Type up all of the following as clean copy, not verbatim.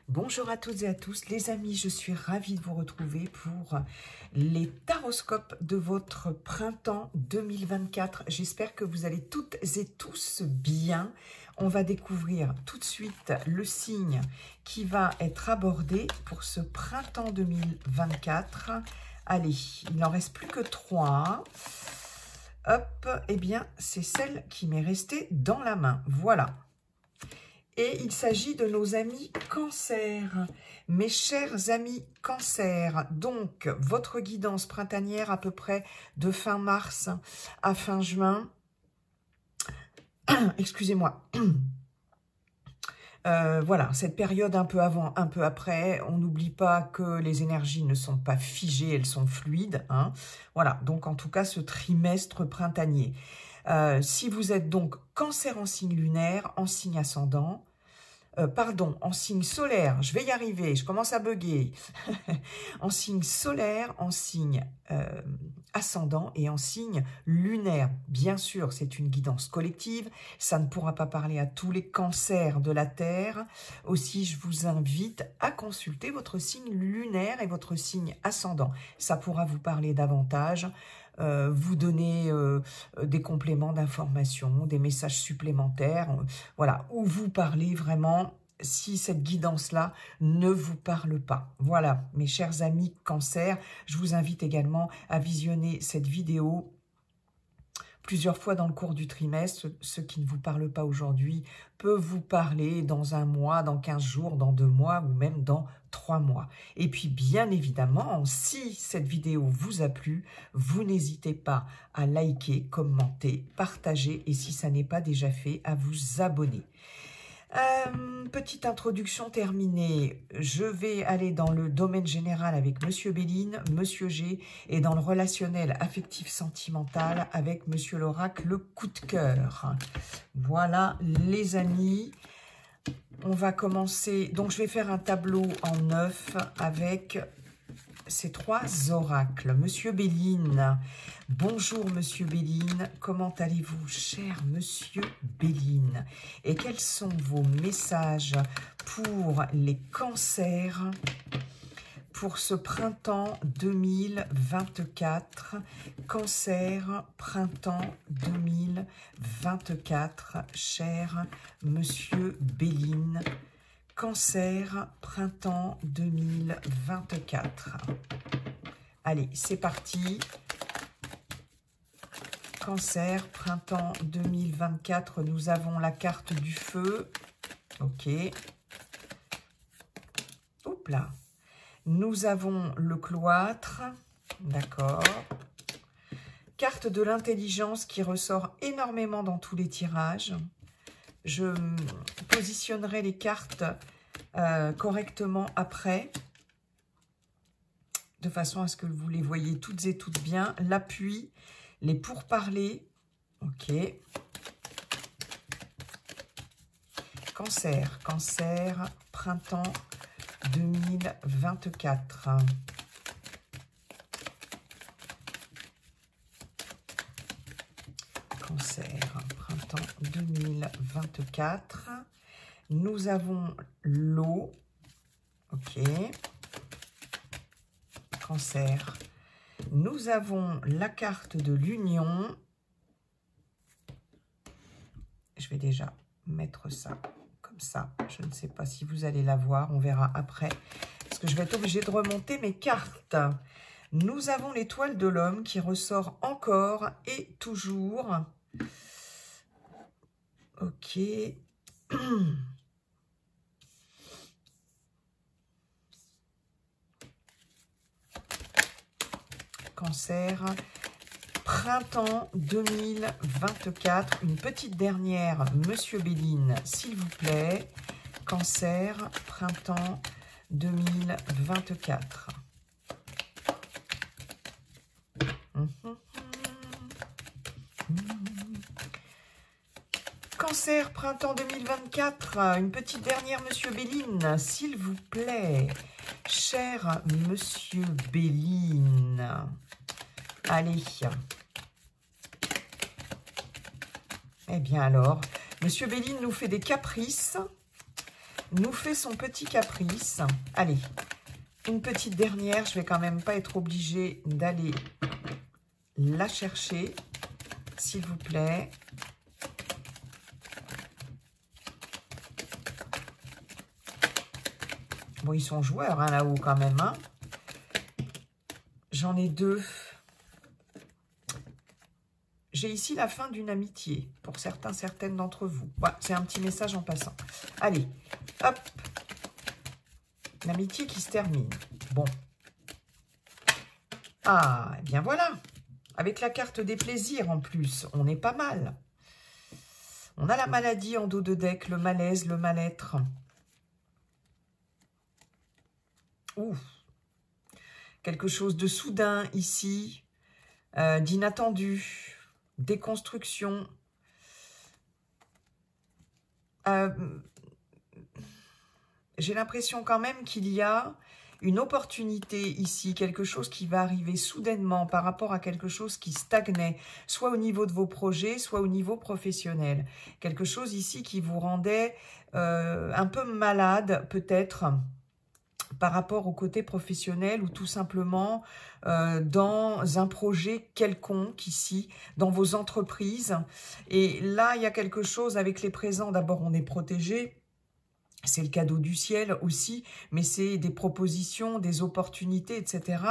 Bonjour à toutes et à tous, les amis, je suis ravie de vous retrouver pour les taroscopes de votre printemps 2024. J'espère que vous allez toutes et tous bien. On va découvrir tout de suite le signe qui va être abordé pour ce printemps 2024. Allez, il n'en reste plus que 3. Hop, eh bien, c'est celle qui m'est restée dans la main. Voilà. Et il s'agit de nos amis Cancer, mes chers amis Cancer. Donc, votre guidance printanière à peu près de fin mars à fin juin. Excusez-moi. Voilà, cette période un peu avant, un peu après. On n'oublie pas que les énergies ne sont pas figées, elles sont fluides. Hein. Voilà, donc en tout cas, ce trimestre printanier. Si vous êtes donc Cancer en signe lunaire, en signe ascendant, en signe solaire, je vais y arriver, je commence à bugger, en signe solaire, en signe ascendant et en signe lunaire. Bien sûr, c'est une guidance collective, ça ne pourra pas parler à tous les cancers de la Terre. Aussi, je vous invite à consulter votre signe lunaire et votre signe ascendant. Ça pourra vous parler davantage. Vous donner des compléments d'information, des messages supplémentaires, voilà, où vous parlez vraiment si cette guidance-là ne vous parle pas. Voilà, mes chers amis Cancer, je vous invite également à visionner cette vidéo plusieurs fois dans le cours du trimestre. Ce qui ne vous parle pas aujourd'hui peut vous parler dans un mois, dans 15 jours, dans 2 mois ou même dans 3 mois. Et puis bien évidemment, si cette vidéo vous a plu, vous n'hésitez pas à liker, commenter, partager et si ça n'est pas déjà fait, à vous abonner. Petite introduction terminée, je vais aller dans le domaine général avec Monsieur Béline, Monsieur G, et dans le relationnel affectif sentimental avec Monsieur l'oracle, le coup de cœur. Voilà les amis, on va commencer, donc je vais faire un tableau en 9 avec ces 3 oracles. Monsieur Béline, bonjour Monsieur Béline, comment allez-vous, cher Monsieur Béline? Et quels sont vos messages pour les cancers pour ce printemps 2024? Cancer, printemps 2024, cher Monsieur Béline. Cancer, printemps 2024. Allez, c'est parti. Cancer, printemps 2024. Nous avons la carte du feu. Ok. Hop là. Nous avons le cloître. D'accord. Carte de l'intelligence qui ressort énormément dans tous les tirages. Je positionnerai les cartes correctement après, de façon à ce que vous les voyez toutes et toutes bien. L'appui, les pourparlers, ok. Cancer, Cancer, printemps 2024. Cancer, printemps 2024. Nous avons l'eau. Ok. Cancer. Nous avons la carte de l'union. Je vais déjà mettre ça comme ça. Je ne sais pas si vous allez la voir. On verra après. Parce que je vais être obligée de remonter mes cartes. Nous avons l'étoile de l'homme qui ressort encore et toujours. Ok. Cancer, printemps 2024. Une petite dernière, Monsieur Béline, s'il vous plaît. Cancer, printemps 2024. Cancer, printemps 2024. Une petite dernière, Monsieur Béline, s'il vous plaît. Cher Monsieur Béline. Allez. Eh bien alors, Monsieur Béline nous fait des caprices. nous fait son petit caprice. Allez, une petite dernière. Je vais quand même pas être obligée d'aller la chercher, s'il vous plaît. Bon, ils sont joueurs, hein, là-haut, quand même. Hein. J'en ai deux. J'ai ici la fin d'une amitié, pour certains, certaines d'entre vous. Voilà, c'est un petit message en passant. Allez, hop. L'amitié qui se termine. Bon. Ah, et bien voilà. Avec la carte des plaisirs, en plus, on est pas mal. On a la maladie en dos de deck, le malaise, le mal-être. Ouf. Quelque chose de soudain ici, d'inattendu, déconstruction. J'ai l'impression quand même qu'il y a une opportunité ici, quelque chose qui va arriver soudainement par rapport à quelque chose qui stagnait, soit au niveau de vos projets, soit au niveau professionnel. Quelque chose ici qui vous rendait un peu malade peut-être, par rapport au côté professionnel ou tout simplement dans un projet quelconque ici, dans vos entreprises. Et là, il y a quelque chose avec les présents. D'abord, on est protégé. C'est le cadeau du ciel aussi, mais c'est des propositions, des opportunités, etc.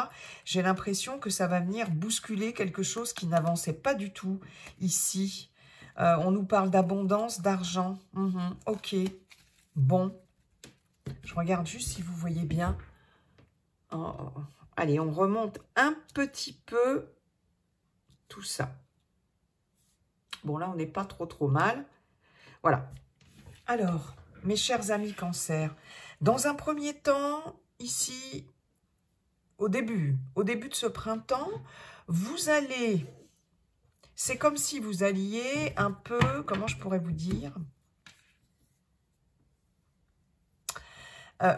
J'ai l'impression que ça va venir bousculer quelque chose qui n'avançait pas du tout ici. On nous parle d'abondance, d'argent. Ok, bon. Je regarde juste si vous voyez bien. Oh. Allez, on remonte un petit peu tout ça. Bon, là, on n'est pas trop mal. Voilà. Alors, mes chers amis Cancer, dans un premier temps, ici, au début de ce printemps, vous allez... C'est comme si vous alliez un peu... Comment je pourrais vous dire ?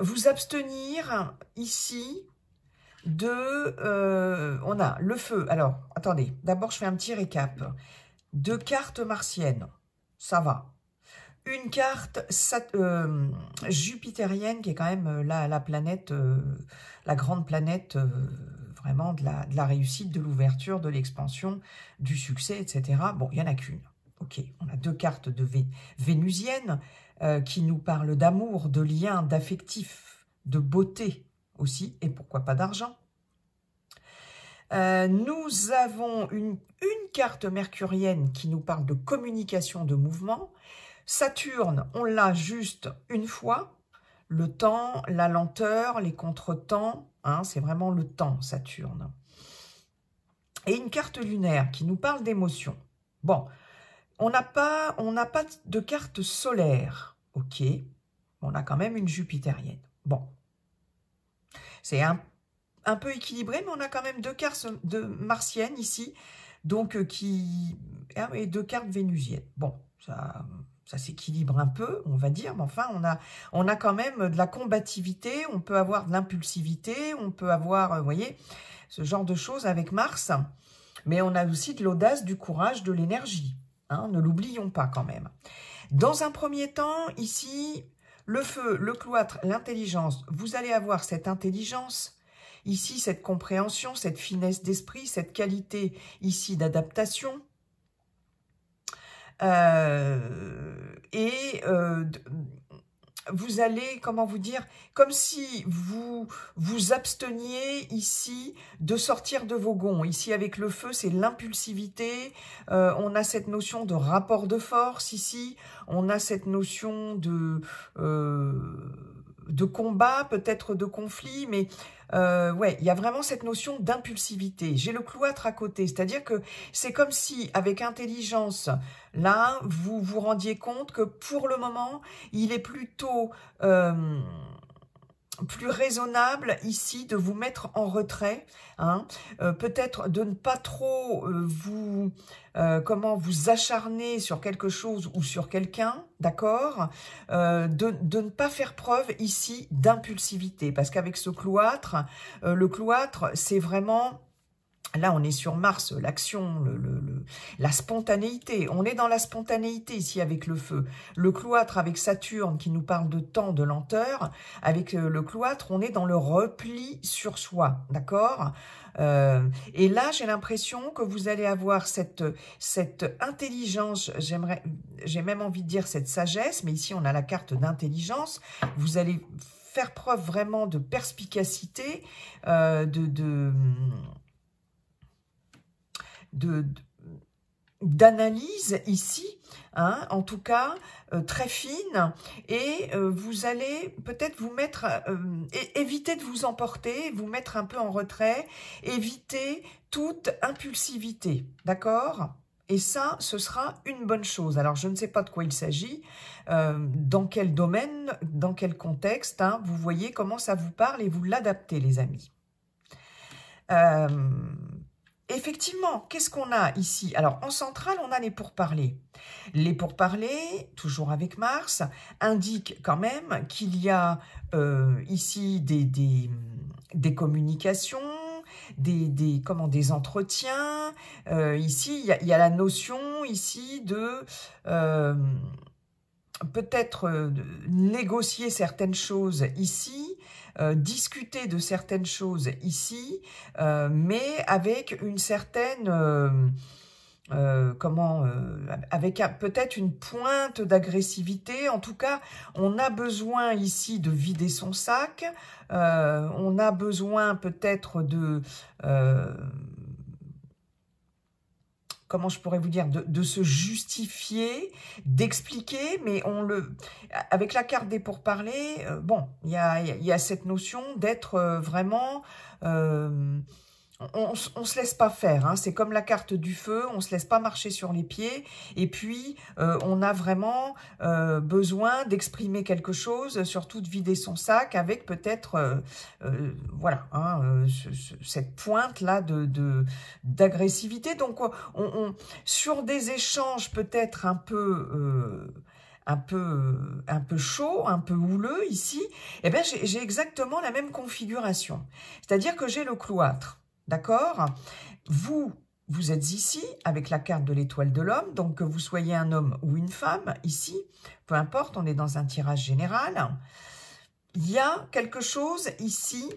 Vous abstenir ici de... on a le feu. Alors, attendez. D'abord, je fais un petit récap. 2 cartes martiennes. Ça va. Une carte jupitérienne qui est quand même la planète, la grande planète vraiment de la réussite, de l'ouverture, de l'expansion, du succès, etc. Bon, il n'y en a qu'une. Ok, on a 2 cartes de vénusiennes qui nous parlent d'amour, de lien, d'affectif, de beauté aussi, et pourquoi pas d'argent. Nous avons une carte mercurienne qui nous parle de communication, de mouvement. Saturne, on l'a juste une fois. Le temps, la lenteur, les contretemps, hein, c'est vraiment le temps, Saturne. Et une carte lunaire qui nous parle d'émotion. Bon, on n'a pas de carte solaire, ok. On a quand même une jupitérienne. Bon, c'est un peu équilibré, mais on a quand même 2 cartes de martiennes ici, donc et 2 cartes vénusiennes. Bon, ça s'équilibre un peu, on va dire, mais enfin, on a quand même de la combativité, on peut avoir de l'impulsivité, on peut avoir, vous voyez, ce genre de choses avec Mars, mais on a aussi de l'audace, du courage, de l'énergie, hein, ne l'oublions pas quand même. Dans un premier temps, ici, le feu, le cloître, l'intelligence, vous allez avoir cette intelligence, ici, cette compréhension, cette finesse d'esprit, cette qualité ici d'adaptation, vous allez, comment vous dire, comme si vous vous absteniez ici de sortir de vos gonds. Ici, avec le feu, c'est l'impulsivité. On a cette notion de rapport de force ici. On a cette notion de combat, peut-être de conflit, mais ouais, il y a vraiment cette notion d'impulsivité. J'ai le cloître à côté, c'est-à-dire que c'est comme si, avec intelligence, là, vous vous rendiez compte que pour le moment, il est plutôt plus raisonnable ici de vous mettre en retrait, hein, peut-être de ne pas trop vous acharner sur quelque chose ou sur quelqu'un, d'accord, de ne pas faire preuve ici d'impulsivité, parce qu'avec ce cloître, le cloître, c'est vraiment Là, on est sur Mars, l'action, la spontanéité. On est dans la spontanéité ici avec le feu. Le cloître avec Saturne qui nous parle de temps, de lenteur. Avec le cloître, on est dans le repli sur soi, d'accord? Et là, j'ai l'impression que vous allez avoir cette intelligence, j'ai même envie de dire cette sagesse, mais ici, on a la carte d'intelligence. Vous allez faire preuve vraiment de perspicacité, d'analyse ici, hein, en tout cas très fine, et vous allez peut-être vous mettre, éviter de vous emporter, vous mettre un peu en retrait, éviter toute impulsivité, d'accord? Et ça, ce sera une bonne chose. Alors, je ne sais pas de quoi il s'agit, dans quel domaine, dans quel contexte, hein, vous voyez comment ça vous parle et vous l'adaptez, les amis. Effectivement, qu'est-ce qu'on a ici? Alors, en centrale, on a les pourparlers. Les pourparlers, toujours avec Mars, indiquent quand même qu'il y a ici des communications, des entretiens. Ici, il y a la notion ici de peut-être négocier certaines choses ici, discuter de certaines choses ici, mais avec une certaine, avec peut-être une pointe d'agressivité. En tout cas, on a besoin ici de vider son sac, on a besoin peut-être de... comment je pourrais vous dire, de se justifier, d'expliquer, mais avec la carte des pourparlers, bon, il y a cette notion d'être vraiment, on se laisse pas faire, hein, c'est comme la carte du feu, on se laisse pas marcher sur les pieds, et puis on a vraiment besoin d'exprimer quelque chose, surtout de vider son sac avec peut-être, voilà, hein, cette pointe-là d'agressivité. Donc, sur des échanges peut-être un peu chaud, un peu houleux ici, eh bien, j'ai exactement la même configuration. C'est-à-dire que j'ai le cloître. D'accord? Vous êtes ici avec la carte de l'étoile de l'homme, donc que vous soyez un homme ou une femme, ici, peu importe, on est dans un tirage général. Il y a quelque chose ici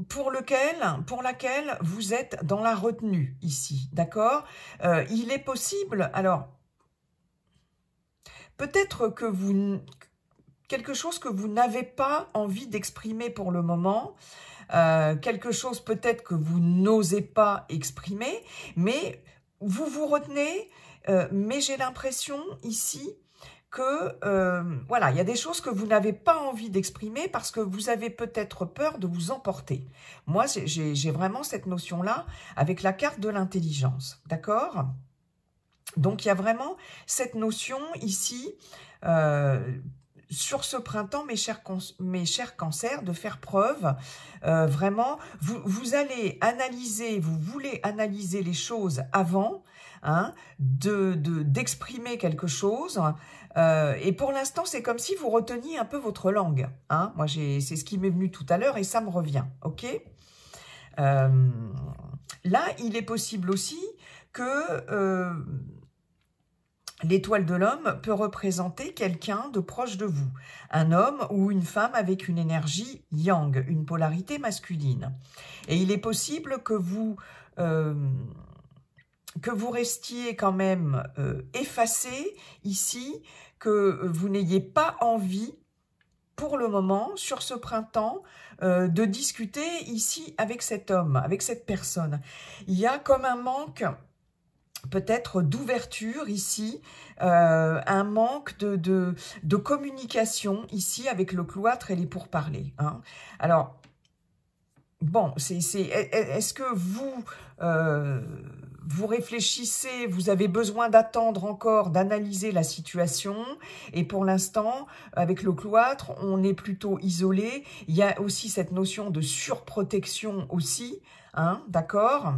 pour laquelle vous êtes dans la retenue ici, d'accord? Il est possible, alors, peut-être que quelque chose que vous n'avez pas envie d'exprimer pour le moment, quelque chose peut-être que vous n'osez pas exprimer, mais vous vous retenez, mais j'ai l'impression ici que, voilà, il y a des choses que vous n'avez pas envie d'exprimer parce que vous avez peut-être peur de vous emporter. Moi, j'ai vraiment cette notion-là avec la carte de l'intelligence, d'accord? Donc, il y a vraiment cette notion ici, sur ce printemps, mes chers cancers, de faire preuve, vraiment, vous allez analyser, vous voulez analyser les choses avant, hein, d'exprimer quelque chose, et pour l'instant, c'est comme si vous reteniez un peu votre langue, hein. Moi, c'est ce qui m'est venu tout à l'heure et ça me revient, ok? Là, il est possible aussi que... l'étoile de l'homme peut représenter quelqu'un de proche de vous, un homme ou une femme avec une énergie yang, une polarité masculine. Et il est possible que vous restiez quand même effacé ici, que vous n'ayez pas envie, pour le moment, sur ce printemps, de discuter ici avec cet homme, avec cette personne. Il y a comme un manque... peut-être d'ouverture ici, un manque de communication ici avec le cloître et les pourparlers, hein. Alors, bon, est-ce que vous réfléchissez, vous avez besoin d'attendre encore, d'analyser la situation, et pour l'instant, avec le cloître, on est plutôt isolé. Il y a aussi cette notion de surprotection aussi, hein, d'accord ?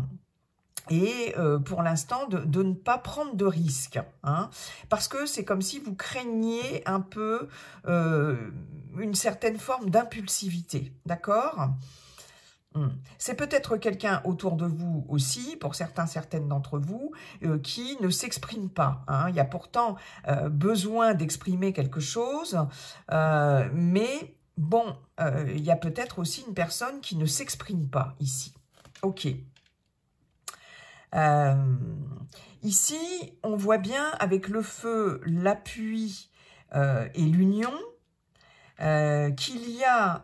Et pour l'instant, de ne pas prendre de risques, hein, parce que c'est comme si vous craigniez un peu une certaine forme d'impulsivité, d'accord? C'est peut-être quelqu'un autour de vous aussi, pour certains, certaines d'entre vous, qui ne s'exprime pas. Hein. Il y a pourtant besoin d'exprimer quelque chose, mais bon, il y a peut-être aussi une personne qui ne s'exprime pas ici. Ok. Ici, on voit bien avec le feu, l'appui et l'union, qu'il y a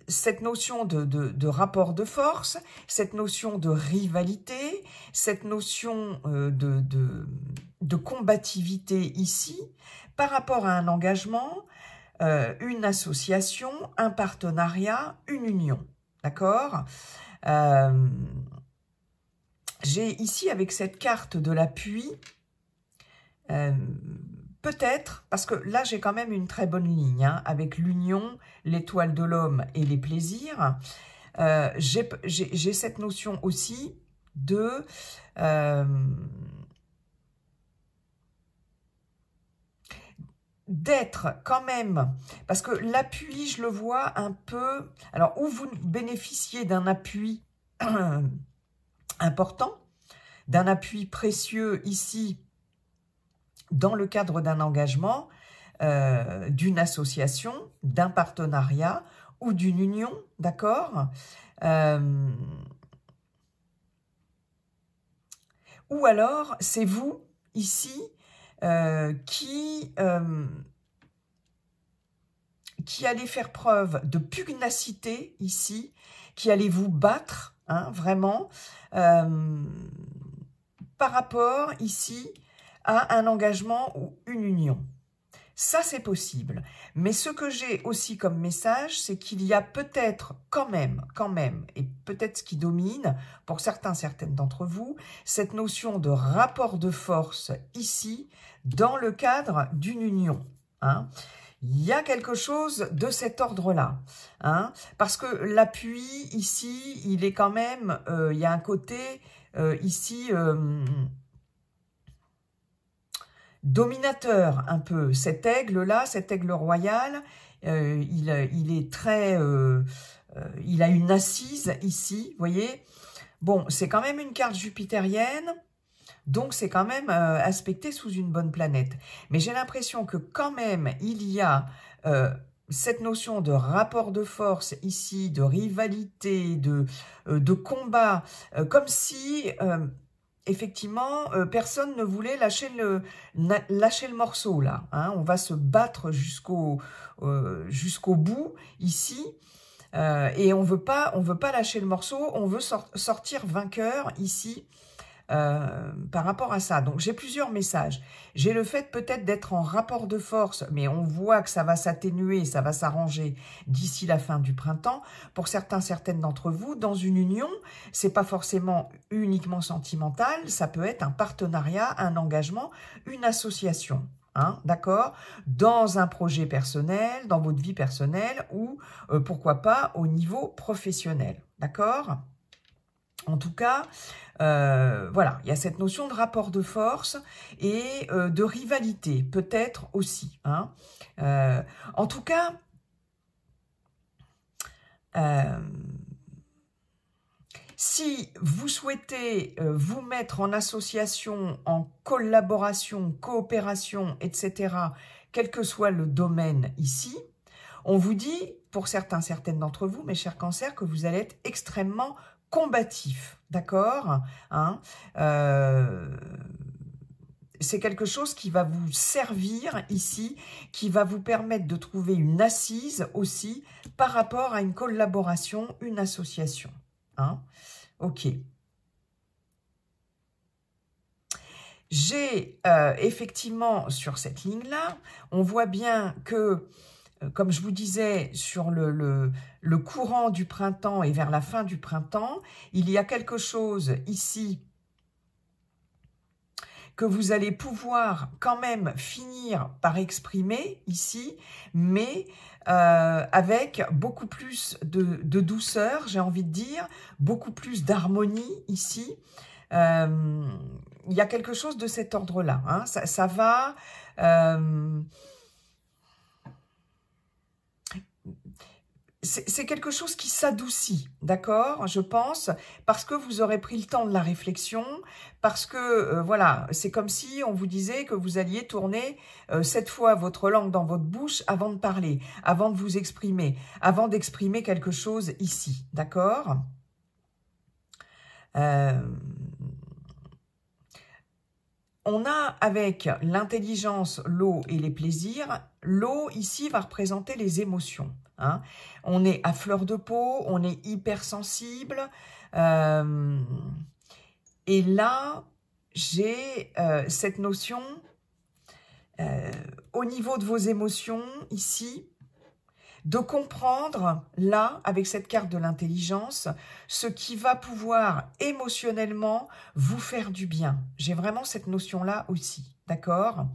cette notion de rapport de force, cette notion de rivalité, cette notion de combativité ici, par rapport à un engagement, une association, un partenariat, une union. D'accord ? J'ai ici, avec cette carte de l'appui, peut-être, parce que là, j'ai quand même une très bonne ligne, hein, avec l'union, l'étoile de l'homme et les plaisirs. J'ai cette notion aussi de... d'être quand même, parce que l'appui, je le vois un peu... Alors, où vous bénéficiez d'un appui important, d'un appui précieux ici, dans le cadre d'un engagement, d'une association, d'un partenariat ou d'une union, d'accord, ou alors, c'est vous, ici, qui allez faire preuve de pugnacité, ici, qui allez vous battre, hein, vraiment, par rapport, ici, à un engagement ou une union. Ça, c'est possible. Mais ce que j'ai aussi comme message, c'est qu'il y a peut-être quand même, et peut-être ce qui domine, pour certains, certaines d'entre vous, cette notion de rapport de force ici, dans le cadre d'une union. Hein. Il y a quelque chose de cet ordre-là. Hein, parce que l'appui, ici, il est quand même, il y a un côté, ici... dominateur un peu, cet aigle-là, cet aigle royal, il est très... il a une assise ici, vous voyez. Bon, c'est quand même une carte jupitérienne, donc c'est quand même aspecté sous une bonne planète. Mais j'ai l'impression que quand même, il y a cette notion de rapport de force ici, de rivalité, de combat, comme si... effectivement, personne ne voulait lâcher le morceau, là. Hein. On va se battre jusqu'au bout, ici, et on veut pas lâcher le morceau, on veut sortir vainqueur, ici, par rapport à ça. Donc, j'ai plusieurs messages. J'ai le fait peut-être d'être en rapport de force, mais on voit que ça va s'atténuer, ça va s'arranger d'ici la fin du printemps. Pour certains, certaines d'entre vous, dans une union, c'est pas forcément uniquement sentimental, ça peut être un partenariat, un engagement, une association. Hein, d'accord, dans un projet personnel, dans votre vie personnelle ou pourquoi pas au niveau professionnel. D'accord ? En tout cas, voilà, il y a cette notion de rapport de force et de rivalité, peut-être aussi. Hein. En tout cas, si vous souhaitez vous mettre en association, en collaboration, coopération, etc., quel que soit le domaine ici, on vous dit, pour certains, certaines d'entre vous, mes chers cancers, que vous allez être extrêmement combatif, d'accord, hein, c'est quelque chose qui va vous servir ici, qui va vous permettre de trouver une assise aussi par rapport à une collaboration, une association. Hein. Ok. J'ai effectivement sur cette ligne-là, on voit bien que comme je vous disais, sur le courant du printemps et vers la fin du printemps, il y a quelque chose ici que vous allez pouvoir quand même finir par exprimer ici, mais avec beaucoup plus de douceur, j'ai envie de dire, beaucoup plus d'harmonie ici. Il y a quelque chose de cet ordre-là. Hein. Ça va... c'est quelque chose qui s'adoucit, d'accord, je pense, parce que vous aurez pris le temps de la réflexion, parce que, voilà, c'est comme si on vous disait que vous alliez tourner 7 fois votre langue dans votre bouche avant de parler, avant de vous exprimer, avant d'exprimer quelque chose ici, d'accord. On a avec l'intelligence, l'eau et les plaisirs, l'eau ici va représenter les émotions. Hein. On est à fleur de peau, on est hypersensible. Et là, j'ai cette notion au niveau de vos émotions ici, de comprendre, là, avec cette carte de l'intelligence, ce qui va pouvoir émotionnellement vous faire du bien. J'ai vraiment cette notion-là aussi, d'accord?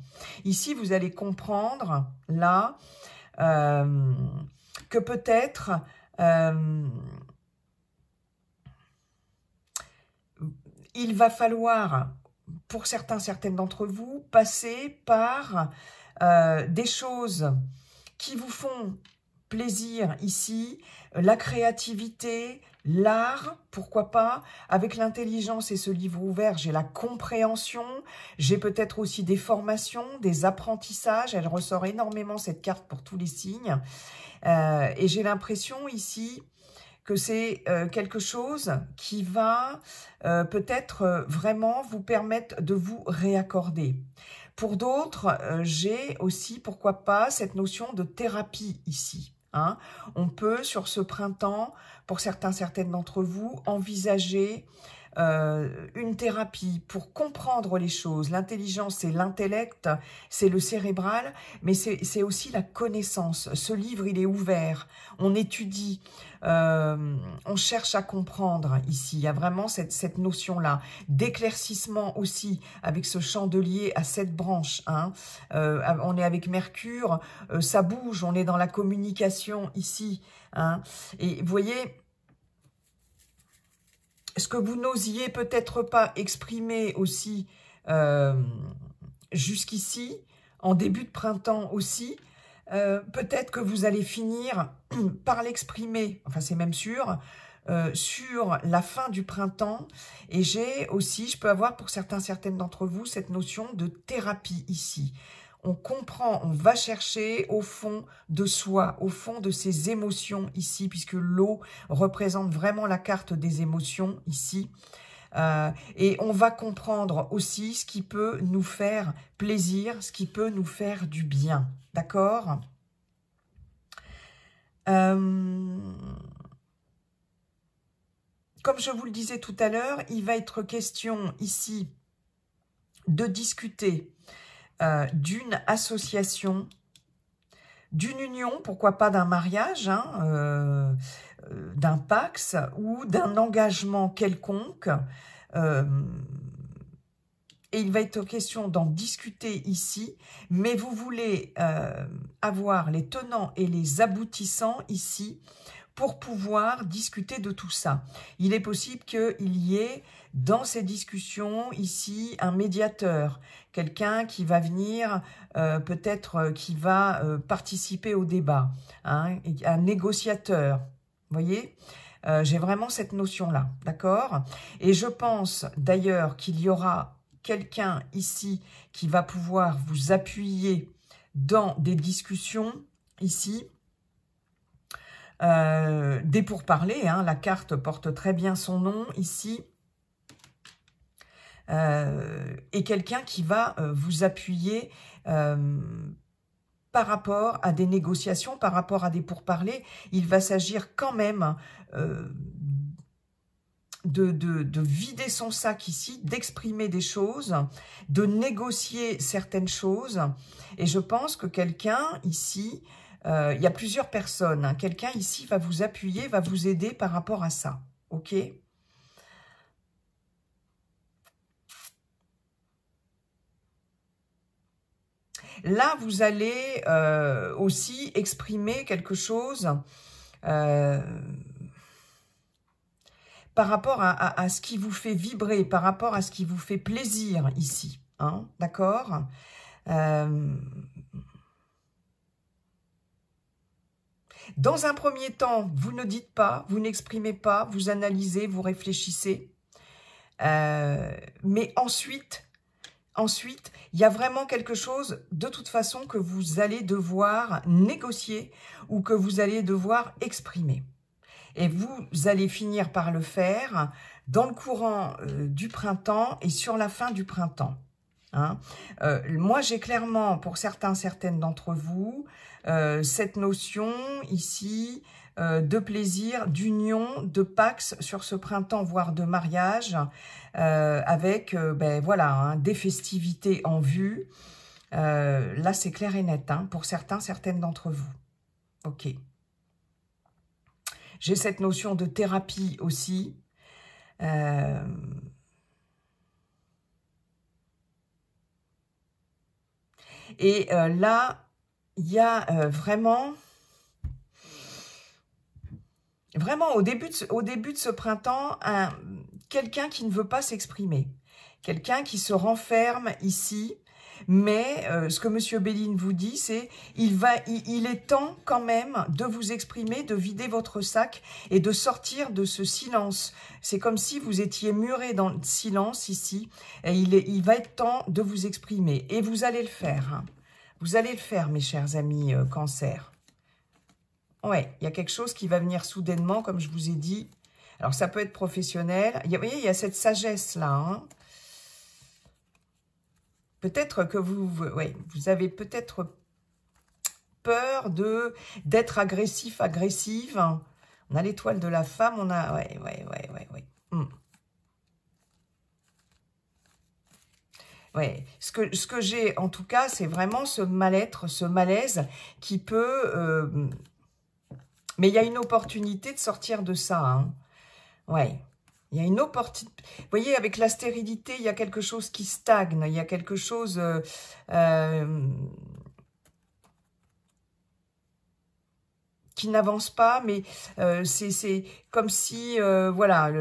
Ici, vous allez comprendre, là, que peut-être il va falloir, pour certaines d'entre vous, passer par des choses qui vous font plaisir ici, la créativité, l'art, pourquoi pas, avec l'intelligence et ce livre ouvert, j'ai la compréhension, j'ai peut-être aussi des formations, des apprentissages, elle ressort énormément cette carte pour tous les signes, et j'ai l'impression ici que c'est quelque chose qui va peut-être vraiment vous permettre de vous réaccorder. Pour d'autres, j'ai aussi, pourquoi pas, cette notion de thérapie ici. Hein. On peut, sur ce printemps, pour certaines d'entre vous, envisager une thérapie pour comprendre les choses. L'intelligence, c'est l'intellect, c'est le cérébral, mais c'est aussi la connaissance. Ce livre, il est ouvert, on étudie, on cherche à comprendre ici. Il y a vraiment cette notion-là d'éclaircissement aussi avec ce chandelier à 7 branches. Hein. On est avec Mercure, ça bouge, on est dans la communication ici. Hein. Et vous voyez, ce que vous n'osiez peut-être pas exprimer aussi jusqu'ici, en début de printemps aussi, peut-être que vous allez finir par l'exprimer, enfin c'est même sûr, sur la fin du printemps. Et j'ai aussi, je peux avoir pour certaines d'entre vous, cette notion de thérapie ici. On comprend, on va chercher au fond de soi, au fond de ses émotions ici, puisque l'eau représente vraiment la carte des émotions ici. Et on va comprendre aussi ce qui peut nous faire plaisir, ce qui peut nous faire du bien. D'accord ? Comme je vous le disais tout à l'heure, il va être question ici de discuter d'une association, d'une union, pourquoi pas d'un mariage, hein, d'un pax ou d'un engagement quelconque. Et il va être question d'en discuter ici, mais vous voulez avoir les tenants et les aboutissants ici pour pouvoir discuter de tout ça. Il est possible qu'il y ait dans ces discussions ici un médiateur, quelqu'un qui va venir, peut-être qui va participer au débat, hein, un négociateur, vous voyez ? J'ai vraiment cette notion-là, d'accord ? Et je pense d'ailleurs qu'il y aura quelqu'un ici qui va pouvoir vous appuyer dans des discussions ici, des pourparlers, hein, la carte porte très bien son nom ici, et quelqu'un qui va vous appuyer par rapport à des négociations, par rapport à des pourparlers. Il va s'agir quand même de vider son sac ici, d'exprimer des choses, de négocier certaines choses. Et je pense que quelqu'un ici, il y a plusieurs personnes, hein, quelqu'un ici va vous appuyer, va vous aider par rapport à ça. Ok ? Là, vous allez aussi exprimer quelque chose par rapport à ce qui vous fait vibrer, par rapport à ce qui vous fait plaisir ici. Hein, d'accord ? Dans un premier temps, vous ne dites pas, vous n'exprimez pas, vous analysez, vous réfléchissez. Mais ensuite, il y a vraiment quelque chose, de toute façon, que vous allez devoir négocier ou que vous allez devoir exprimer. Et vous allez finir par le faire dans le courant du printemps et sur la fin du printemps. Hein. Moi, j'ai clairement, pour certaines d'entre vous, cette notion ici de plaisir, d'union, de pax sur ce printemps, voire de mariage, avec ben, voilà, hein, des festivités en vue. Là, c'est clair et net, hein, pour certaines d'entre vous. Ok. J'ai cette notion de thérapie aussi. Et là, il y a vraiment au début de ce printemps, quelqu'un qui ne veut pas s'exprimer. Quelqu'un qui se renferme ici. Mais ce que M. Béline vous dit, c'est il est temps quand même de vous exprimer, de vider votre sac et de sortir de ce silence. C'est comme si vous étiez muré dans le silence ici. Et il va être temps de vous exprimer. Et vous allez le faire. Hein. Vous allez le faire, mes chers amis Cancer. Ouais, il y a quelque chose qui va venir soudainement, comme je vous ai dit. Alors, ça peut être professionnel. Vous voyez, il y a cette sagesse-là, hein. Peut-être que vous avez peut-être peur d'être agressif, agressive. On a l'étoile de la femme, on a... Ouais. Ouais. Ce que j'ai, en tout cas, c'est vraiment ce mal-être, ce malaise qui peut... Mais il y a une opportunité de sortir de ça. Hein. Ouais. Il y a une opportunité. Vous voyez, avec la stérilité, il y a quelque chose qui stagne. Il y a quelque chose... qui n'avance pas, mais c'est comme si, voilà,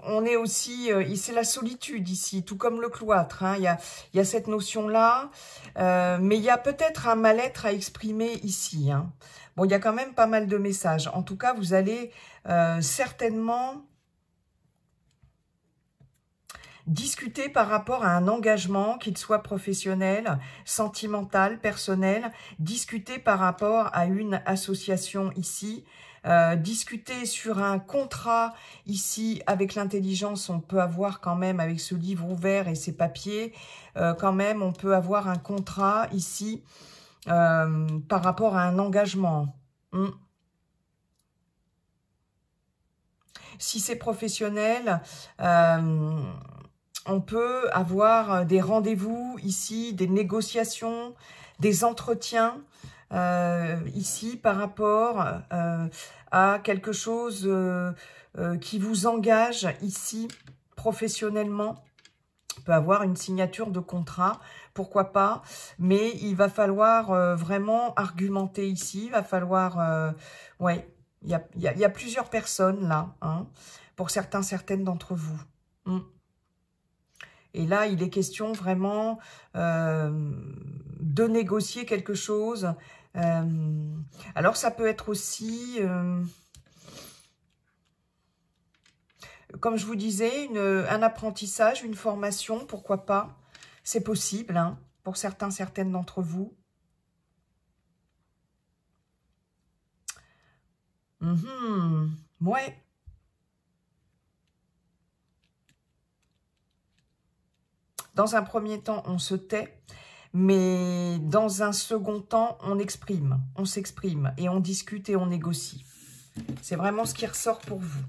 on est aussi... c'est la solitude ici, tout comme le cloître. Hein, il y a cette notion-là, mais il y a peut-être un mal-être à exprimer ici. Hein. Bon, il y a quand même pas mal de messages. En tout cas, vous allez certainement... discuter par rapport à un engagement, qu'il soit professionnel, sentimental, personnel, discuter par rapport à une association ici, discuter sur un contrat ici avec l'intelligence, on peut avoir quand même avec ce livre ouvert et ces papiers, quand même on peut avoir un contrat ici par rapport à un engagement. Si c'est professionnel, on peut avoir des rendez-vous ici, des négociations, des entretiens ici par rapport à quelque chose qui vous engage ici professionnellement. On peut avoir une signature de contrat, pourquoi pas, mais il va falloir vraiment argumenter ici, il va falloir... ouais, il y a plusieurs personnes là, hein, pour certaines d'entre vous. Et là, il est question vraiment de négocier quelque chose. Alors, ça peut être aussi, comme je vous disais, un apprentissage, une formation, pourquoi pas. C'est possible, hein, pour certaines d'entre vous. Ouais. Dans un premier temps, on se tait, mais dans un second temps, on s'exprime et on discute et on négocie. C'est vraiment ce qui ressort pour vous.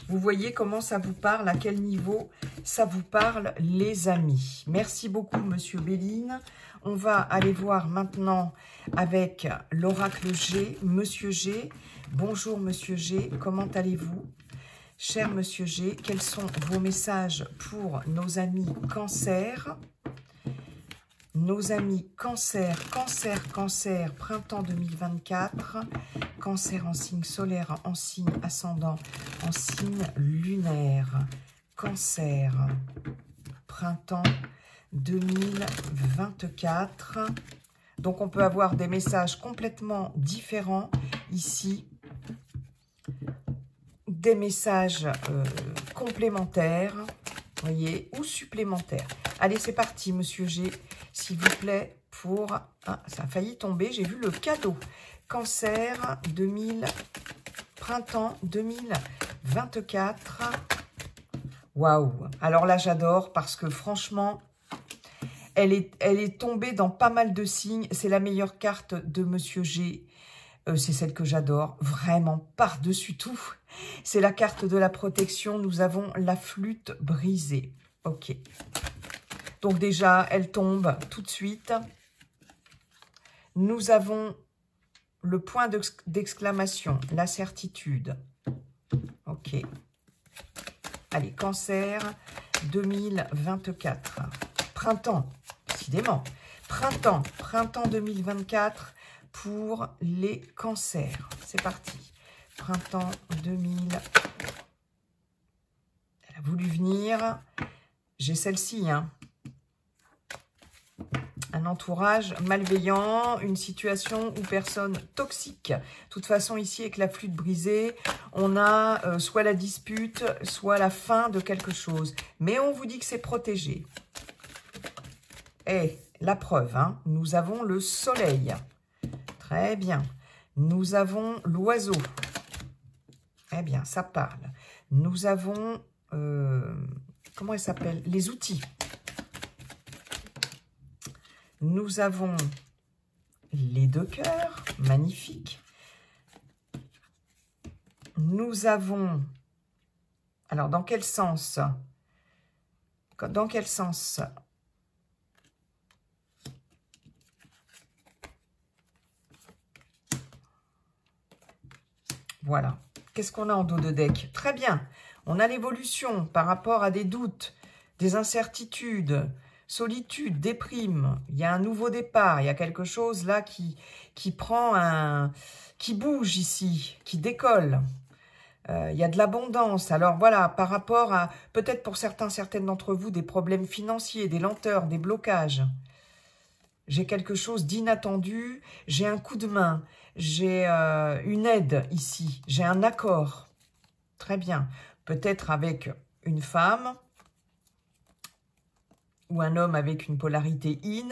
Vous voyez comment ça vous parle, à quel niveau ça vous parle, les amis. Merci beaucoup, Monsieur Béline. On va aller voir maintenant avec l'oracle G. Monsieur G. Bonjour, Monsieur G. Comment allez-vous? Cher Monsieur G, quels sont vos messages pour nos amis Cancer? Nos amis Cancer, printemps 2024. Cancer en signe solaire, en signe ascendant, en signe lunaire. Cancer, printemps 2024. Donc, on peut avoir des messages complètement différents ici des messages complémentaires, voyez, ou supplémentaires. Allez, c'est parti, monsieur G, s'il vous plaît, pour... Ah, ça a failli tomber, j'ai vu le cadeau. Cancer 2000, printemps 2024. Waouh! Alors là, j'adore parce que franchement, elle est tombée dans pas mal de signes. C'est la meilleure carte de monsieur G. C'est celle que j'adore, vraiment par-dessus tout. C'est la carte de la protection. Nous avons la flûte brisée. Ok. Donc déjà, elle tombe tout de suite. Nous avons le point d'exclamation, la certitude. Ok. Allez, Cancer 2024. Printemps, décidément. Printemps 2024 pour les cancers. C'est parti. Printemps 2000. Elle a voulu venir. J'ai celle-ci, hein. Un entourage malveillant, une situation ou personne toxique. De toute façon, ici, avec la flûte brisée, on a soit la dispute, soit la fin de quelque chose. Mais on vous dit que c'est protégé. Et la preuve, hein, nous avons le soleil. Très bien. Nous avons l'oiseau. Eh bien, ça parle. Nous avons, comment elle s'appelle? Les outils. Nous avons les deux cœurs, magnifique. Nous avons, alors dans quel sens? Dans quel sens? Voilà. Qu'est-ce qu'on a en dos de deck? Très bien. On a l'évolution par rapport à des doutes, des incertitudes, solitude, déprime, il y a un nouveau départ, il y a quelque chose là qui bouge ici, qui décolle. Il y a de l'abondance. Alors voilà, par rapport à, peut-être pour certaines d'entre vous, des problèmes financiers, des lenteurs, des blocages. J'ai quelque chose d'inattendu, j'ai un coup de main, j'ai une aide ici, j'ai un accord. Très bien. Peut-être avec une femme ou un homme avec une polarité in,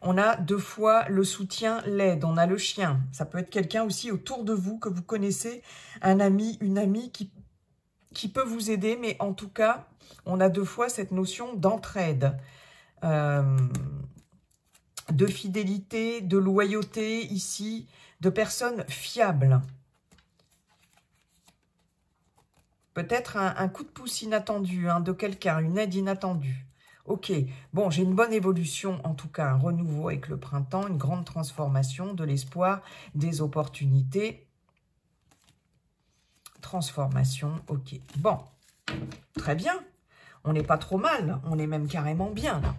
on a deux fois le soutien, l'aide, on a le chien. Ça peut être quelqu'un aussi autour de vous que vous connaissez, un ami, une amie qui peut vous aider, mais en tout cas, on a deux fois cette notion d'entraide, de fidélité, de loyauté ici, de personnes fiables. Peut-être un coup de pouce inattendu hein, de quelqu'un, une aide inattendue. Ok, bon, j'ai une bonne évolution, en tout cas un renouveau avec le printemps, une grande transformation, de l'espoir, des opportunités. Transformation, ok. Bon, très bien, on n'est pas trop mal, on est même carrément bien là.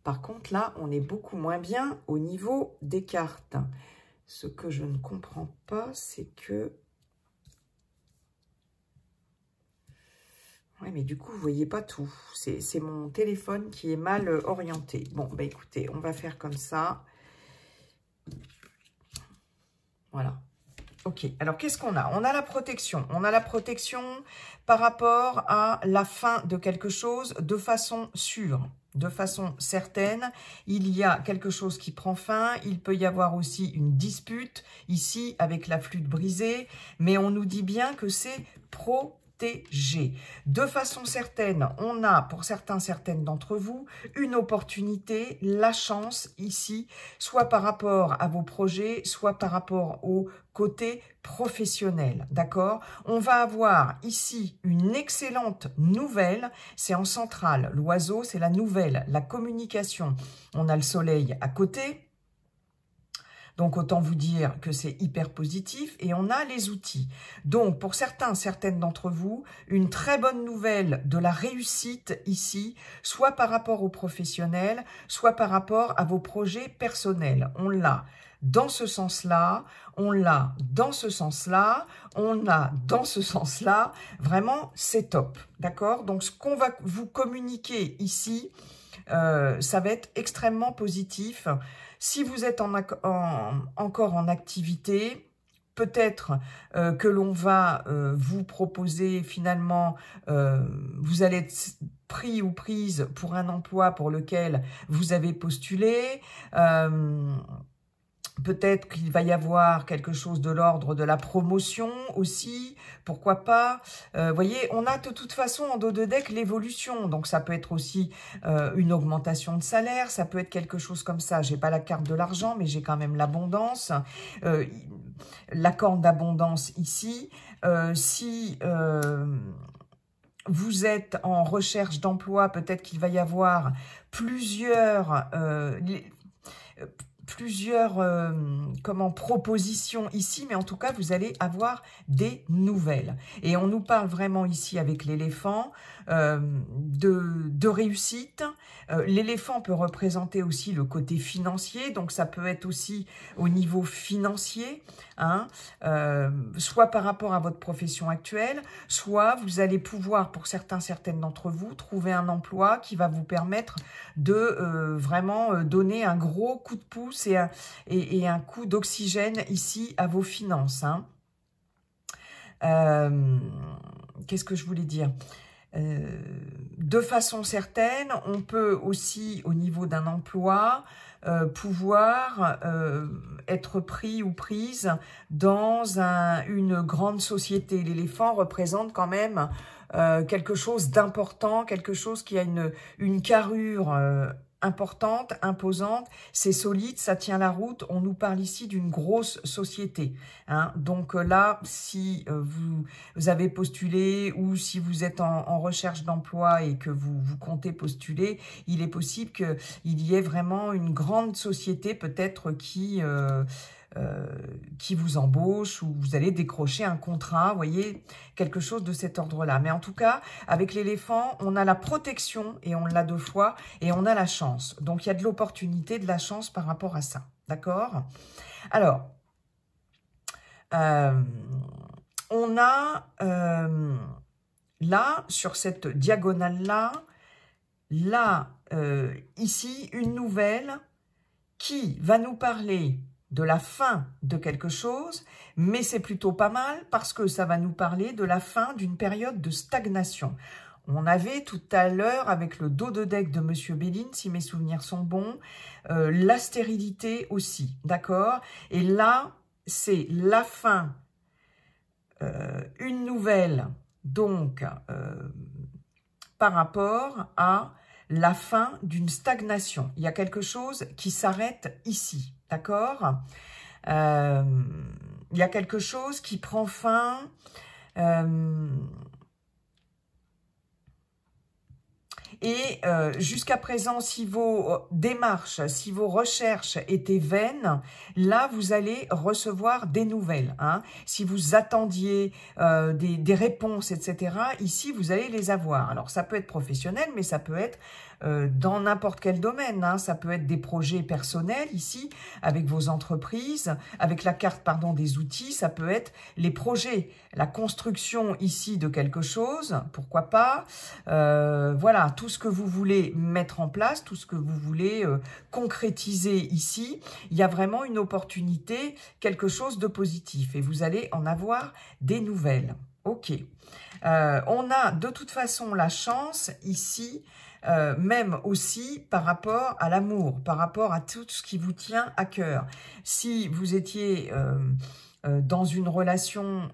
Par contre, là, on est beaucoup moins bien au niveau des cartes. Ce que je ne comprends pas, c'est que... Oui, mais du coup, vous ne voyez pas tout. C'est mon téléphone qui est mal orienté. Bon, bah écoutez, on va faire comme ça. Voilà. Ok, alors qu'est-ce qu'on a? On a la protection. On a la protection par rapport à la fin de quelque chose de façon sûre, de façon certaine. Il y a quelque chose qui prend fin. Il peut y avoir aussi une dispute ici avec la flûte brisée. Mais on nous dit bien que c'est protégé. De façon certaine, on a pour certaines d'entre vous une opportunité, la chance ici, soit par rapport à vos projets, soit par rapport au côté professionnel, d'accord? On va avoir ici une excellente nouvelle, c'est en centrale, l'oiseau c'est la nouvelle, la communication. On a le soleil à côté. Donc, autant vous dire que c'est hyper positif et on a les outils. Donc, pour certaines d'entre vous, une très bonne nouvelle de la réussite ici, soit par rapport aux professionnels, soit par rapport à vos projets personnels. On l'a dans ce sens-là, on l'a dans ce sens-là, on l'a dans ce sens-là. Vraiment, c'est top, d'accord? Donc, ce qu'on va vous communiquer ici, ça va être extrêmement positif. Si vous êtes encore en activité, peut-être que l'on va vous proposer finalement, vous allez être pris ou prise pour un emploi pour lequel vous avez postulé. Peut-être qu'il va y avoir quelque chose de l'ordre de la promotion aussi, pourquoi pas. Voyez, on a de toute façon en dos de deck l'évolution, donc ça peut être aussi une augmentation de salaire, ça peut être quelque chose comme ça. J'ai pas la carte de l'argent, mais j'ai quand même l'abondance, la corne d'abondance ici. Si vous êtes en recherche d'emploi, peut-être qu'il va y avoir plusieurs propositions ici, mais en tout cas, vous allez avoir des nouvelles. Et on nous parle vraiment ici avec l'éléphant de réussite. L'éléphant peut représenter aussi le côté financier, donc ça peut être aussi au niveau financier, hein, soit par rapport à votre profession actuelle, soit vous allez pouvoir, pour certaines d'entre vous, trouver un emploi qui va vous permettre de vraiment donner un gros coup de pouce et un coup d'oxygène ici à vos finances. Hein. Qu'est-ce que je voulais dire ? De façon certaine, on peut aussi, au niveau d'un emploi, pouvoir être pris ou prise dans une grande société. L'éléphant représente quand même quelque chose d'important, quelque chose qui a une carrure importante, imposante, c'est solide, ça tient la route. On nous parle ici d'une grosse société. Hein. Donc là, si vous avez postulé ou si vous êtes en recherche d'emploi et que vous comptez postuler, il est possible qu'il y ait vraiment une grande société peut-être qui vous embauche ou vous allez décrocher un contrat, vous voyez, quelque chose de cet ordre-là. Mais en tout cas, avec l'éléphant, on a la protection et on l'a 2 fois et on a la chance. Donc, il y a de l'opportunité, de la chance par rapport à ça. D'accord? Alors, on a là, sur cette diagonale-là, ici, une nouvelle qui va nous parler de la fin de quelque chose, mais c'est plutôt pas mal parce que ça va nous parler de la fin d'une période de stagnation. On avait tout à l'heure, avec le dos de deck de Monsieur Béline, si mes souvenirs sont bons, la stérilité aussi, d'accord? Et là, c'est la fin, une nouvelle, donc, par rapport à la fin d'une stagnation. Il y a quelque chose qui s'arrête ici, d'accord? Il y a quelque chose qui prend fin. Et jusqu'à présent, si vos démarches, si vos recherches étaient vaines, là, vous allez recevoir des nouvelles. Hein. Si vous attendiez des réponses, etc., ici, vous allez les avoir. Alors, ça peut être professionnel, mais ça peut être dans n'importe quel domaine. Hein. Ça peut être des projets personnels, ici, avec vos entreprises, avec la carte, pardon, des outils. Ça peut être les projets, la construction, ici, de quelque chose, pourquoi pas. Voilà, tout ce que vous voulez mettre en place, tout ce que vous voulez concrétiser ici, il y a vraiment une opportunité, quelque chose de positif. Et vous allez en avoir des nouvelles. Ok. On a de toute façon la chance ici, même aussi par rapport à l'amour, par rapport à tout ce qui vous tient à cœur. Si vous étiez dans une relation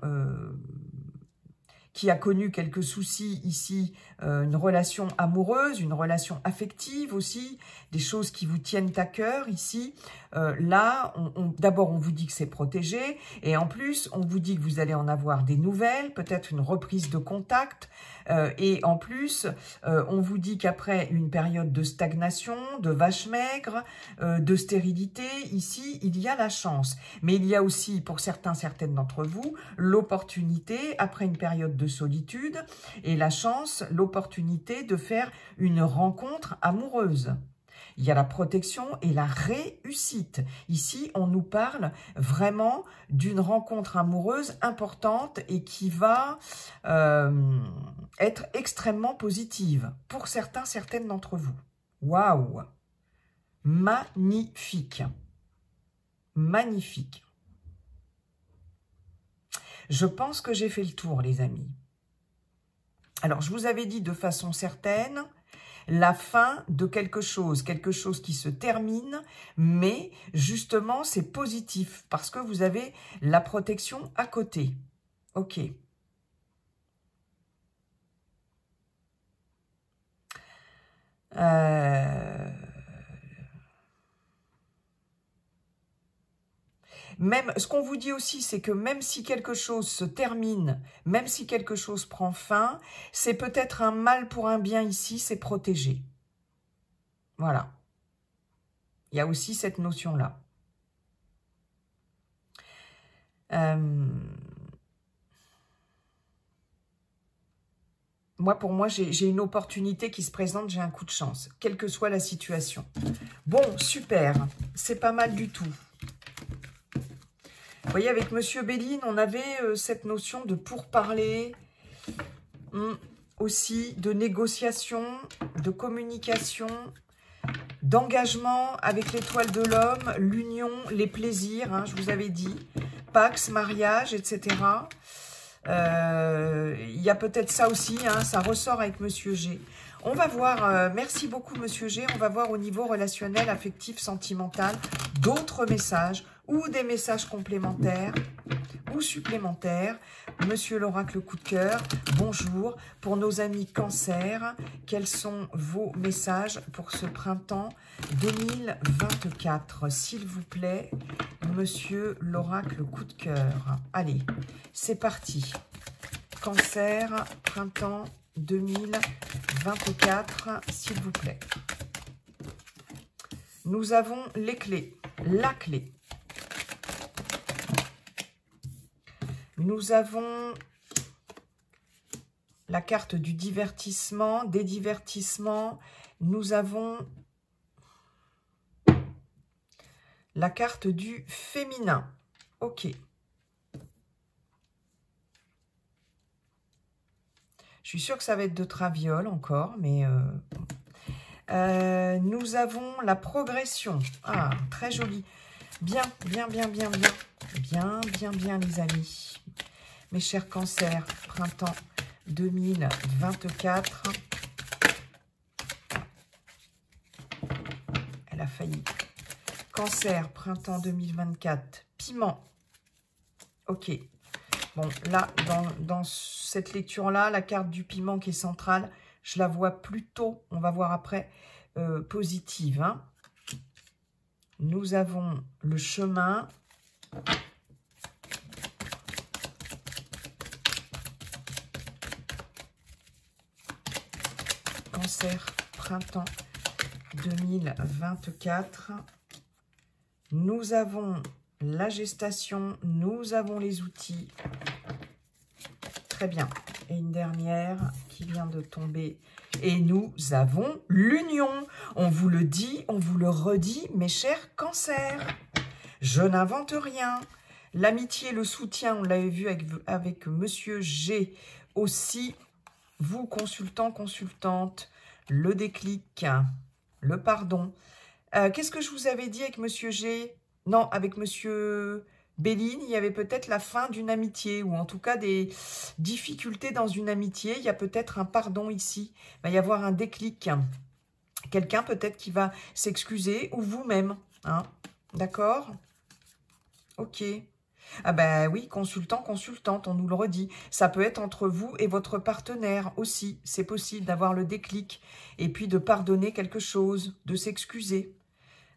qui a connu quelques soucis ici, une relation amoureuse, une relation affective aussi, des choses qui vous tiennent à cœur ici. Là, d'abord, on vous dit que c'est protégé et en plus, on vous dit que vous allez en avoir des nouvelles, peut-être une reprise de contact. Et en plus, on vous dit qu'après une période de stagnation, de vache maigre, de stérilité, ici, il y a la chance. Mais il y a aussi, pour certaines d'entre vous, l'opportunité, après une période de solitude, et la chance, l'opportunité de faire une rencontre amoureuse. Il y a la protection et la réussite. Ici, on nous parle vraiment d'une rencontre amoureuse importante et qui va être extrêmement positive pour certaines d'entre vous. Waouh! Magnifique! Magnifique. Je pense que j'ai fait le tour, les amis. Alors, je vous avais dit de façon certaine, la fin de quelque chose qui se termine, mais justement, c'est positif parce que vous avez la protection à côté. Ok. Même, ce qu'on vous dit aussi, c'est que même si quelque chose se termine, même si quelque chose prend fin, c'est peut-être un mal pour un bien ici, c'est protégé. Voilà. Il y a aussi cette notion-là. Moi, pour moi, j'ai une opportunité qui se présente, j'ai un coup de chance, quelle que soit la situation. Bon, super, c'est pas mal du tout. Vous voyez, avec Monsieur Béline, on avait cette notion de pourparler, aussi de négociation, de communication, d'engagement avec l'étoile de l'homme, l'union, les plaisirs, hein, je vous avais dit, Pax, mariage, etc. Il y a peut-être ça aussi, hein, ça ressort avec Monsieur G. On va voir, merci beaucoup Monsieur G, on va voir au niveau relationnel, affectif, sentimental, d'autres messages ou des messages complémentaires ou supplémentaires. Monsieur l'oracle coup de cœur, bonjour. Pour nos amis cancer, quels sont vos messages pour ce printemps 2024? S'il vous plaît, monsieur l'oracle coup de cœur. Allez, c'est parti. Cancer, printemps 2024, s'il vous plaît. Nous avons les clés, la clé. Nous avons la carte du divertissement, des divertissements. Nous avons la carte du féminin. Ok. Je suis sûre que ça va être de traviole encore, mais... nous avons la progression. Ah, très joli. Bien, bien, bien, bien, bien. Bien, bien, bien, les amis. Mes chers cancers, printemps 2024. Elle a failli. Cancer, printemps 2024. Piment. Ok. Bon, là, dans cette lecture-là, la carte du piment qui est centrale, je la vois plutôt, on va voir après, positive. Hein. Nous avons le chemin. Cancer, printemps 2024. Nous avons la gestation, nous avons les outils. Très bien. Et une dernière qui vient de tomber. Et nous avons l'union. On vous le dit, on vous le redit, mes chers cancers. Je n'invente rien. L'amitié, le soutien, on l'avait vu avec Monsieur G aussi. Vous, consultants, consultantes, le déclic, le pardon. Qu'est-ce que je vous avais dit avec Monsieur G? Non, avec Monsieur Béline, il y avait peut-être la fin d'une amitié, ou en tout cas des difficultés dans une amitié. Il y a peut-être un pardon ici. Il va y avoir un déclic. Quelqu'un peut-être qui va s'excuser, ou vous-même. Hein, d'accord? Ok. Ah ben oui, consultant, consultante, on nous le redit. Ça peut être entre vous et votre partenaire aussi. C'est possible d'avoir le déclic et puis de pardonner quelque chose, de s'excuser.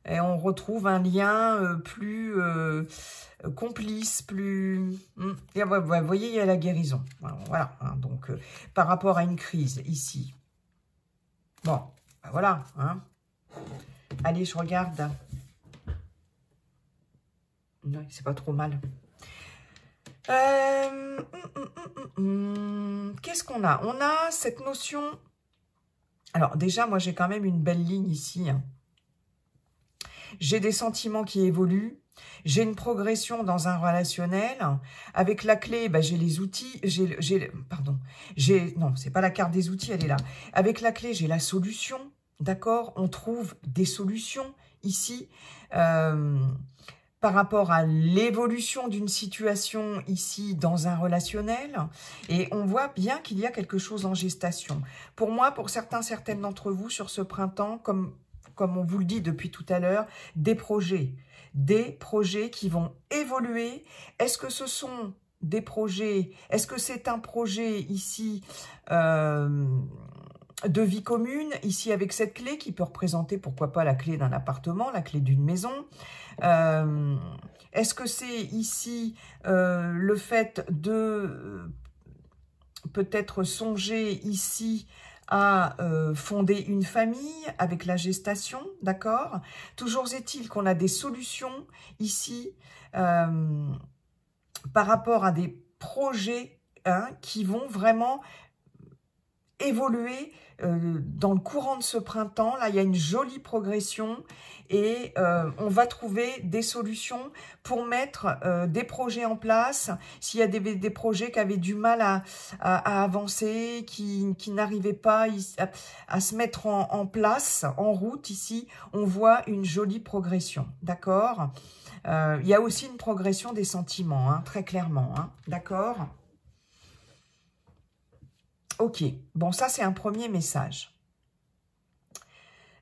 Et on retrouve un lien plus complice, plus... Et vous voyez, il y a la guérison. Voilà, hein, donc par rapport à une crise ici. Bon, ben voilà. Hein. Allez, je regarde. Non, c'est pas trop mal. Qu'est-ce qu'on a? On a cette notion... Alors déjà, moi j'ai quand même une belle ligne ici. Hein. J'ai des sentiments qui évoluent. J'ai une progression dans un relationnel. Avec la clé, bah, j'ai les outils. Non, c'est pas la carte des outils, elle est là. Avec la clé, j'ai la solution. D'accord? On trouve des solutions ici. par rapport à l'évolution d'une situation ici dans un relationnel. Et on voit bien qu'il y a quelque chose en gestation. Pour moi, pour certaines d'entre vous sur ce printemps, comme on vous le dit depuis tout à l'heure, des projets qui vont évoluer. Est-ce que ce sont des projets, est-ce que c'est un projet ici de vie commune, ici avec cette clé qui peut représenter, pourquoi pas, la clé d'un appartement, la clé d'une maison. Est-ce que c'est ici le fait de peut-être songer ici à fonder une famille avec la gestation, d'accord? Toujours est-il qu'on a des solutions ici par rapport à des projets qui vont vraiment évoluer dans le courant de ce printemps. Là, il y a une jolie progression et on va trouver des solutions pour mettre des projets en place. S'il y a des projets qui avaient du mal à avancer, qui n'arrivaient pas à se mettre en place, en route, ici, on voit une jolie progression, d'accord? Il y a aussi une progression des sentiments, très clairement, d'accord? Ok, bon, ça c'est un premier message.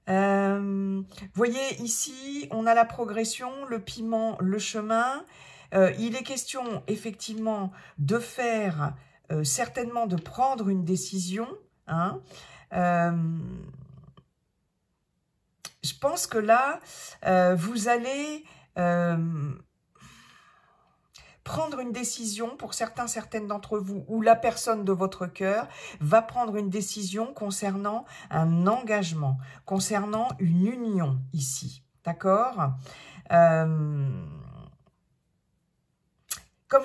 Voyez, ici, on a la progression, le piment, le chemin. Il est question, effectivement, de faire, certainement de prendre une décision. Je pense que là, vous allez prendre une décision pour certaines d'entre vous, ou la personne de votre cœur va prendre une décision concernant un engagement, concernant une union ici, d'accord? Comme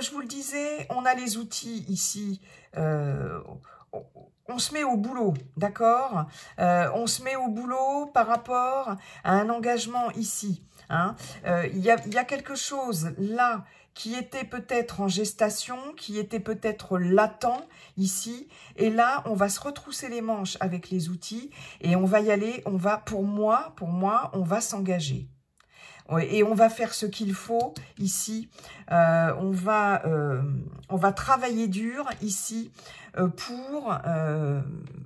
je vous le disais, on a les outils ici, on se met au boulot, d'accord? On se met au boulot par rapport à un engagement ici. Il y a quelque chose là qui était peut-être en gestation, qui était peut-être latent ici. Et là, on va se retrousser les manches avec les outils et on va y aller, pour moi, on va s'engager. Et on va faire ce qu'il faut ici. On va travailler dur ici pour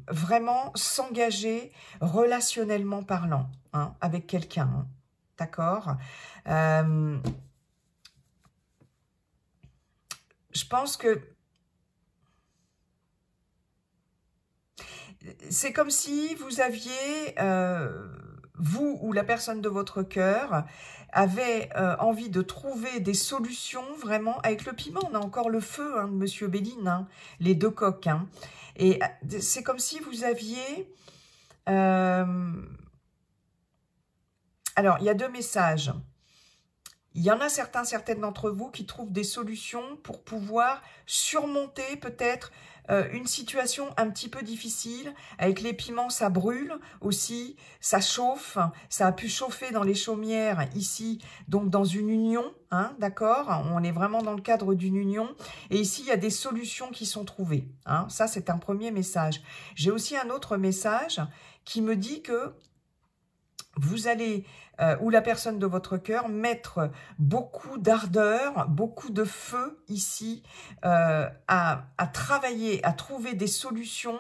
vraiment s'engager relationnellement parlant avec quelqu'un. D'accord? Je pense que c'est comme si vous aviez, vous ou la personne de votre cœur, avait envie de trouver des solutions vraiment avec le piment. On a encore le feu de Monsieur Béline, les deux coques. Et c'est comme si vous aviez... Alors, il y a deux messages. Il y en a certaines d'entre vous qui trouvent des solutions pour pouvoir surmonter peut-être une situation un petit peu difficile. Avec les piments, ça brûle aussi, ça chauffe, ça a pu chauffer dans les chaumières ici, donc dans une union, d'accord? On est vraiment dans le cadre d'une union. Et ici, il y a des solutions qui sont trouvées. Ça, c'est un premier message. J'ai aussi un autre message qui me dit que vous allez, ou la personne de votre cœur, mettre beaucoup d'ardeur, beaucoup de feu ici, à travailler, à trouver des solutions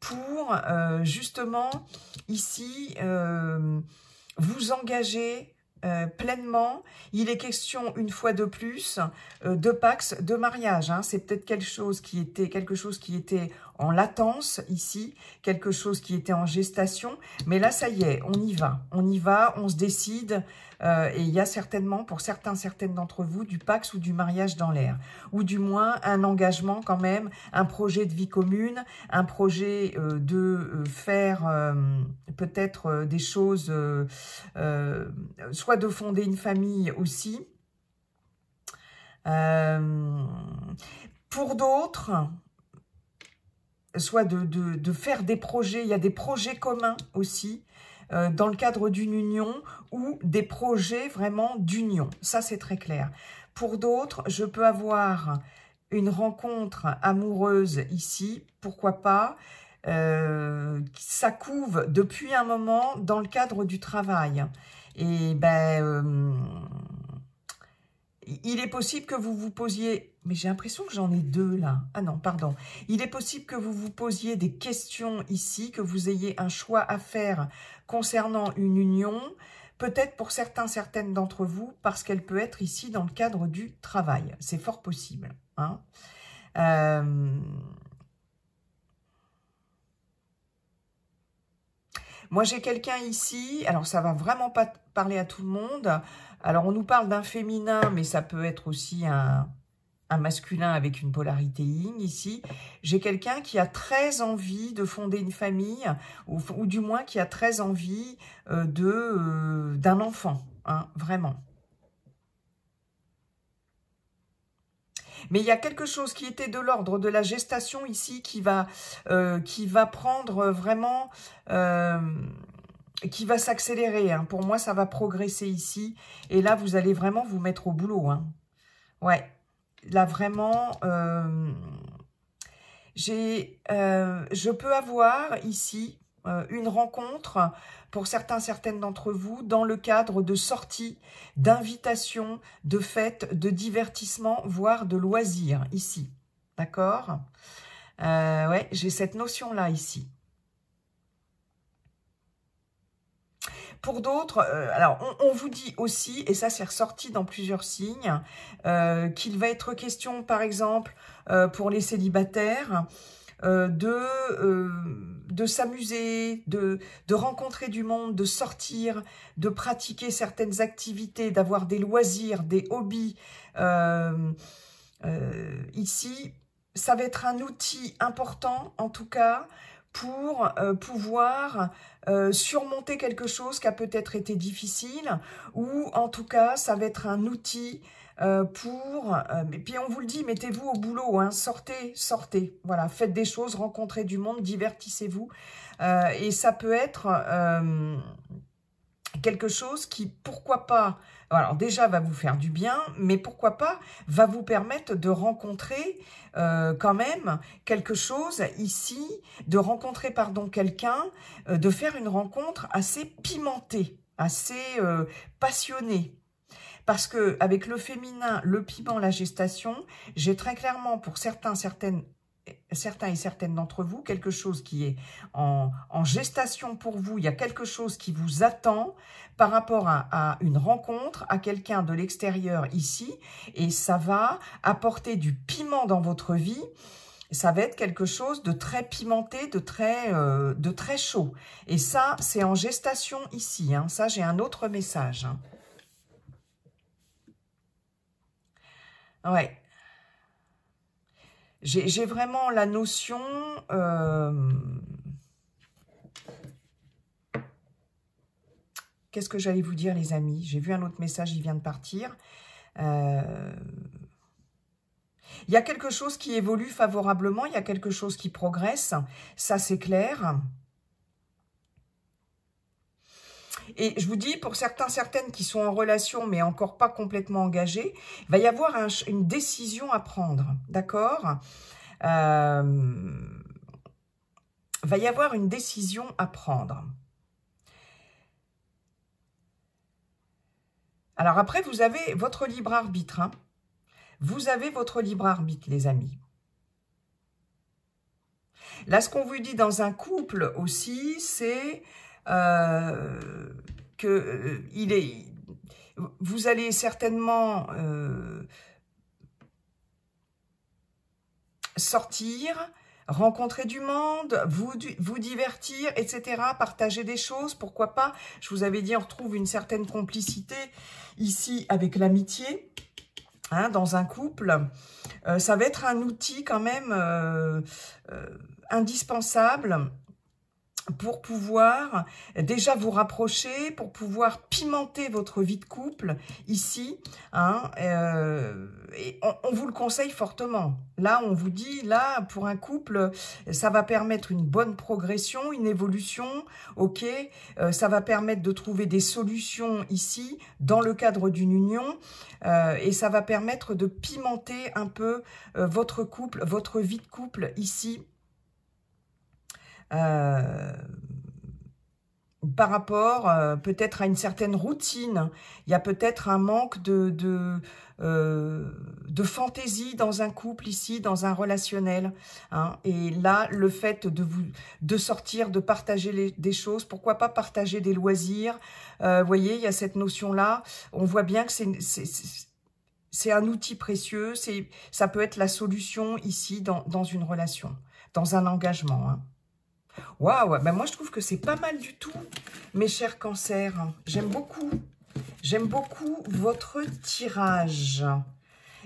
pour justement ici vous engager pleinement. Il est question une fois de plus de pax, de mariage. C'est peut-être quelque chose qui était en latence ici, quelque chose qui était en gestation. Mais là, ça y est, on y va, on se décide. Et il y a certainement, pour certaines d'entre vous, du pax ou du mariage dans l'air. Ou du moins, un engagement quand même, un projet de vie commune, un projet de faire peut-être des choses, soit de fonder une famille aussi. Pour d'autres, soit de faire des projets, il y a des projets communs aussi, dans le cadre d'une union ou des projets vraiment d'union. Ça, c'est très clair. Pour d'autres, je peux avoir une rencontre amoureuse ici, pourquoi pas. Ça couve depuis un moment dans le cadre du travail. Et il est possible que vous vous posiez... Mais j'ai l'impression que j'en ai deux là. Ah non, pardon. Il est possible que vous vous posiez des questions ici, que vous ayez un choix à faire concernant une union, peut-être pour certaines d'entre vous, parce qu'elle peut être ici dans le cadre du travail. C'est fort possible. Hein. Moi, j'ai quelqu'un ici, alors ça va vraiment pas parler à tout le monde. Alors, on nous parle d'un féminin, mais ça peut être aussi un masculin avec une polarité yin ici. J'ai quelqu'un qui a très envie de fonder une famille, ou du moins qui a très envie d'un enfant, hein, vraiment. Mais il y a quelque chose qui était de l'ordre de la gestation ici qui va prendre vraiment... qui va s'accélérer. Hein. Pour moi, ça va progresser ici. Et là, vous allez vraiment vous mettre au boulot. Hein. Ouais. Là, vraiment, je peux avoir ici une rencontre pour certaines d'entre vous dans le cadre de sorties, d'invitations, de fêtes, de divertissements, voire de loisirs ici. D'accord? Ouais, j'ai cette notion-là ici. Pour d'autres, alors on vous dit aussi, et ça c'est ressorti dans plusieurs signes, qu'il va être question par exemple pour les célibataires de s'amuser, de rencontrer du monde, de sortir, de pratiquer certaines activités, d'avoir des loisirs, des hobbies. Ici, ça va être un outil important en tout cas pour pouvoir surmonter quelque chose qui a peut-être été difficile, ou en tout cas, ça va être un outil et puis on vous le dit, mettez-vous au boulot, hein, sortez, voilà, faites des choses, rencontrez du monde, divertissez-vous, et ça peut être quelque chose qui, pourquoi pas, alors déjà va vous faire du bien, mais pourquoi pas, va vous permettre de rencontrer quand même quelque chose ici, de rencontrer, pardon, quelqu'un, de faire une rencontre assez pimentée, assez passionnée. Parce que avec le féminin, le piment, la gestation, j'ai très clairement pour certains et certaines d'entre vous, quelque chose qui est en gestation pour vous, il y a quelque chose qui vous attend par rapport à une rencontre, à quelqu'un de l'extérieur ici, et ça va apporter du piment dans votre vie. Ça va être quelque chose de très pimenté, de très chaud. Et ça, c'est en gestation ici. Hein. Ça, j'ai un autre message. Hein. Ouais. J'ai vraiment la notion... Qu'est-ce que j'allais vous dire, les amis? J'ai vu un autre message, il vient de partir. Il y a quelque chose qui évolue favorablement, il y a quelque chose qui progresse, ça c'est clair. Et je vous dis, pour certaines qui sont en relation, mais encore pas complètement engagées, il va y avoir une décision à prendre, d'accord? Va y avoir une décision à prendre. Alors après, vous avez votre libre arbitre. Hein. Vous avez votre libre arbitre, les amis. Là, ce qu'on vous dit dans un couple aussi, c'est que vous allez certainement sortir, rencontrer du monde, vous divertir, etc., partager des choses, pourquoi pas. Je vous avais dit, on retrouve une certaine complicité ici avec l'amitié, hein, dans un couple. Ça va être un outil quand même indispensable pour pouvoir déjà vous rapprocher, pour pouvoir pimenter votre vie de couple ici. Hein, et on vous le conseille fortement. Là, on vous dit, là, pour un couple, ça va permettre une bonne progression, une évolution, ok. Ça va permettre de trouver des solutions ici, dans le cadre d'une union, et ça va permettre de pimenter un peu votre couple, votre vie de couple ici. par rapport peut-être à une certaine routine. Il y a peut-être un manque de fantaisie dans un couple ici, dans un relationnel. Hein. Et là, le fait de sortir, de partager des choses, pourquoi pas partager des loisirs. Vous voyez, il y a cette notion-là. On voit bien que c'est un outil précieux. Ça peut être la solution ici dans une relation, dans un engagement. Hein. Waouh, ben moi je trouve que c'est pas mal du tout, mes chers cancers. J'aime beaucoup. J'aime beaucoup votre tirage.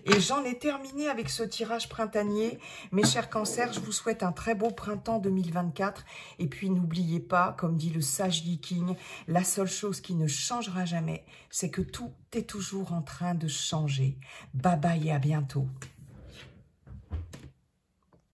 Et j'en ai terminé avec ce tirage printanier. Mes chers cancers, je vous souhaite un très beau printemps 2024. Et puis n'oubliez pas, comme dit le sage Viking, la seule chose qui ne changera jamais, c'est que tout est toujours en train de changer. Bye bye et à bientôt.